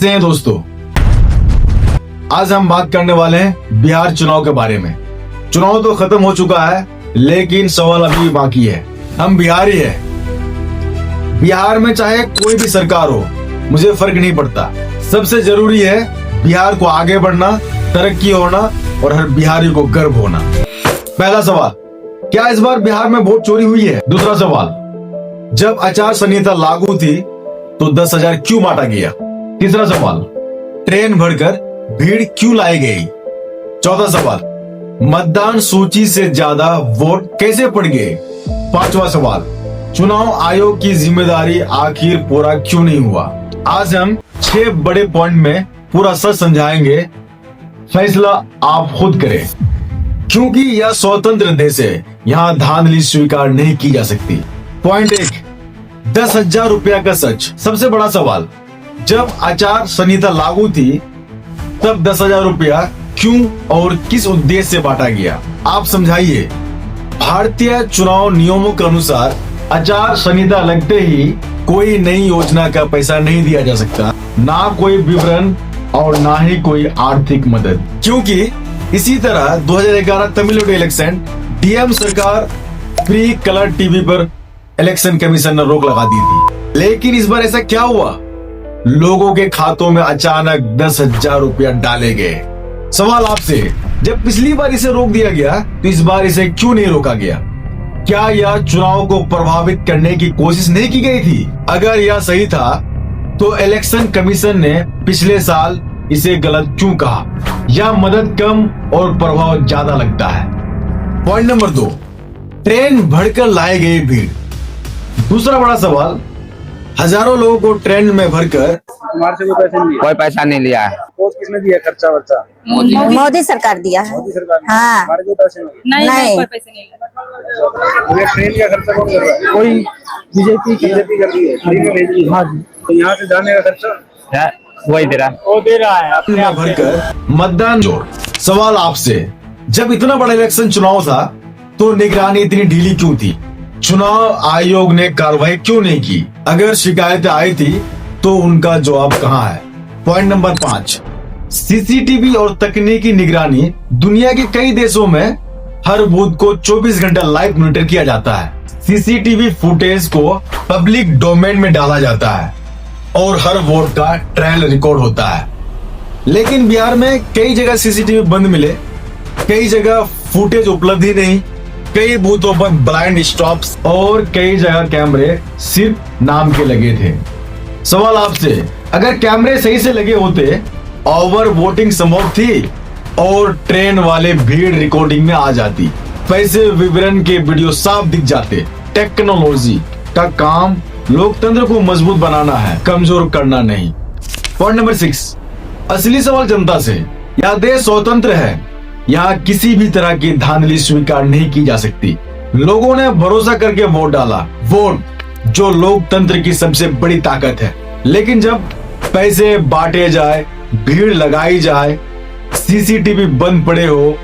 कैसे हैं दोस्तों। आज हम बात करने वाले हैं बिहार चुनाव के बारे में। चुनाव तो खत्म हो चुका है, लेकिन सवाल अभी भी बाकी है। हम बिहारी हैं। बिहार में चाहे कोई भी सरकार हो, मुझे फर्क नहीं पड़ता। सबसे जरूरी है बिहार को आगे बढ़ना, तरक्की होना और हर बिहारी को गर्व होना। पहला सवाल, क्या इस बार बिहार में वोट चोरी हुई है? दूसरा सवाल, जब आचार संहिता लागू थी तो 10,000 क्यों बांटा गया? तीसरा सवाल, ट्रेन भरकर भीड़ क्यों लाई गई? चौथा सवाल, मतदान सूची से ज्यादा वोट कैसे पड़ गए? पांचवा सवाल, चुनाव आयोग की जिम्मेदारी आखिर पूरा क्यों नहीं हुआ? आज हम 6 बड़े पॉइंट में पूरा सच समझाएंगे। फैसला आप खुद करें, क्योंकि यह स्वतंत्र देश है, यहाँ धांधली स्वीकार नहीं की जा सकती। पॉइंट 1, 10,000 रुपया का सच। सबसे बड़ा सवाल, जब आचार संहिता लागू थी तब 10,000 रुपया क्यों और किस उद्देश्य से बांटा गया? आप समझाइए। भारतीय चुनाव नियमों के अनुसार आचार संहिता लगते ही कोई नई योजना का पैसा नहीं दिया जा सकता, ना कोई विवरण और ना ही कोई आर्थिक मदद। क्योंकि इसी तरह 2011 तमिलनाडु इलेक्शन डीएम सरकार फ्री कलर टीवी पर इलेक्शन कमीशन ने रोक लगा दी थी। लेकिन इस बार ऐसा क्या हुआ? लोगों के खातों में अचानक 10,000 रुपया डाले गए। सवाल आपसे, जब पिछली बार इसे रोक दिया गया तो इस बार इसे क्यों नहीं रोका गया? क्या यह चुनाव को प्रभावित करने की कोशिश नहीं की गई थी? अगर यह सही था तो इलेक्शन कमीशन ने पिछले साल इसे गलत क्यों कहा? यह मदद कम और प्रभाव ज्यादा लगता है। पॉइंट नंबर 2, ट्रेन भरकर लाए गए भीड़। दूसरा बड़ा सवाल, हजारों लोगों को ट्रेन में भरकर तुम्हारे से कोई पैसा नहीं लिया है। किसने दिया खर्चा वर्चा? मोदी सरकार दिया है। मोदी सरकार ने? हाँ। हमारे कोई पैसे नहीं। कोई पैसे नहीं। ये ट्रेन का खर्चा कौन कर रहा है? कोई बीजेपी कर रही है, फ्री में भेज रही है। हाँ जी, तो यहाँ से जाने का खर्चा वही दे रहा है। वो दे रहा है अपने आप भरकर मतदान जोड़। सवाल आपसे, जब इतना बड़ा इलेक्शन चुनाव था तो निगरानी इतनी ढीली क्यों थी? चुनाव आयोग ने कार्रवाई क्यों नहीं की? अगर शिकायतें आई थी तो उनका जवाब कहाँ है? पॉइंट नंबर 5, सीसीटीवी और तकनीकी निगरानी। दुनिया के कई देशों में हर बूथ को 24 घंटा लाइव मॉनिटर किया जाता है। सीसीटीवी फुटेज को पब्लिक डोमेन में डाला जाता है और हर वोट का ट्रायल रिकॉर्ड होता है। लेकिन बिहार में कई जगह सीसीटीवी बंद मिले, कई जगह फुटेज उपलब्ध ही नहीं, कई बूथों पर ब्लाइंड स्टॉप्स और कई जगह कैमरे सिर्फ नाम के लगे थे। सवाल आपसे, अगर कैमरे सही से लगे होते, ओवर वोटिंग संभव थी और ट्रेन वाले भीड़ रिकॉर्डिंग में आ जाती, पैसे विवरण के वीडियो साफ दिख जाते। टेक्नोलॉजी का काम लोकतंत्र को मजबूत बनाना है, कमजोर करना नहीं। पॉइंट नंबर 6, असली सवाल जनता से। यह देश स्वतंत्र है, यहाँ किसी भी तरह की धांधली स्वीकार नहीं की जा सकती। लोगों ने भरोसा करके वोट डाला, वोट जो लोकतंत्र की सबसे बड़ी ताकत है। लेकिन जब पैसे बांटे जाए, भीड़ लगाई जाए, सीसीटीवी बंद पड़े हो,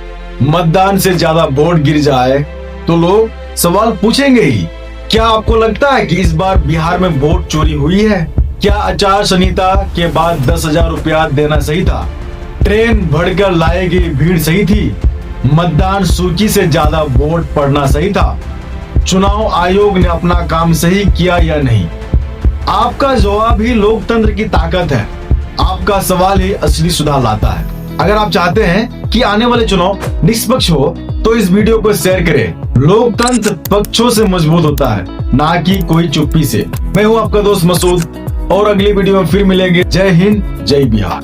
मतदान से ज्यादा वोट गिर जाए, तो लोग सवाल पूछेंगे ही। क्या आपको लगता है कि इस बार बिहार में वोट चोरी हुई है? क्या आचार संहिता के बाद 10,000 रुपया देना सही था? ट्रेन भरकर लाई गई भीड़ सही थी? मतदान सूची से ज्यादा वोट पड़ना सही था? चुनाव आयोग ने अपना काम सही किया या नहीं? आपका जवाब ही लोकतंत्र की ताकत है। आपका सवाल ही असली सुधार लाता है। अगर आप चाहते हैं कि आने वाले चुनाव निष्पक्ष हो तो इस वीडियो को शेयर करें। लोकतंत्र पक्षों से मजबूत होता है, ना कि कोई चुप्पी से। मैं हूं आपका दोस्त मसूद और अगली वीडियो में फिर मिलेंगे। जय हिंद, जय बिहार।